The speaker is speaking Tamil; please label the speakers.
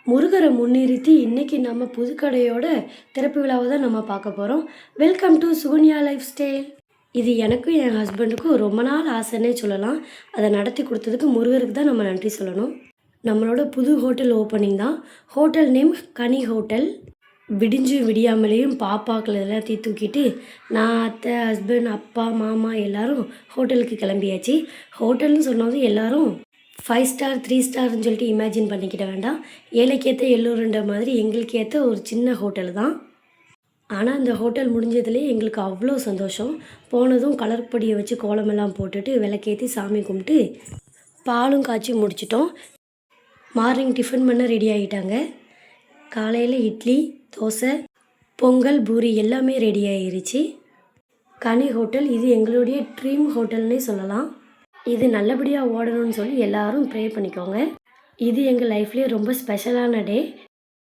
Speaker 1: முருகரை முன்னிறுத்தி இன்னைக்கு நம்ம புதுக்கடையோட திறப்பு விழாவை தான் நம்ம பார்க்க போகிறோம். Welcome to Sukanya life style. இது எனக்கும் என் ஹஸ்பண்டுக்கும் ரொம்ப நாள் ஆசைன்னே சொல்லலாம். அதை நடத்தி கொடுத்ததுக்கு முருகருக்கு தான் நம்ம நன்றி சொல்லணும். நம்மளோட புது ஹோட்டல் ஓப்பனிங் தான். ஹோட்டல் நேம் கனி ஹோட்டல். விடிஞ்சு விடியாமலேயும் பாப்பாக்கள் எல்லாத்தையும் தூக்கிட்டு நான், அத்தை, ஹஸ்பண்ட், அப்பா, மாமா எல்லோரும் ஹோட்டலுக்கு கிளம்பியாச்சு. ஹோட்டல்னு சொன்னது எல்லோரும் 5 ஸ்டார் 3 ஸ்டார்னு சொல்லிட்டு இமேஜின் பண்ணிக்கிட வேண்டாம். ஏழைக்கேற்ற எல்லோருன்ற மாதிரி எங்களுக்கு ஏற்ற ஒரு சின்ன ஹோட்டல் தான். ஆனால் அந்த ஹோட்டல் முடிஞ்சதுலேயே எங்களுக்கு அவ்வளோ சந்தோஷம். போனதும் கலர் பொடியை வச்சு கோலமெல்லாம் போட்டுட்டு விளக்கேற்றி சாமி கும்பிட்டு பாலும் காய்ச்சி முடிச்சிட்டோம். மார்னிங் டிஃபன் பண்ண ரெடி ஆகிட்டாங்க. காலையில் இட்லி, தோசை, பொங்கல், பூரி எல்லாமே ரெடி ஆகிருச்சு. கனி ஹோட்டல் இது எங்களுடைய ட்ரீம் ஹோட்டல்னே சொல்லலாம். இது நல்லபடியாக ஓடணும்னு சொல்லி எல்லோரும் ப்ரே பண்ணிக்கோங்க. இது எங்கள் லைஃப்லேயே ரொம்ப ஸ்பெஷலான டே.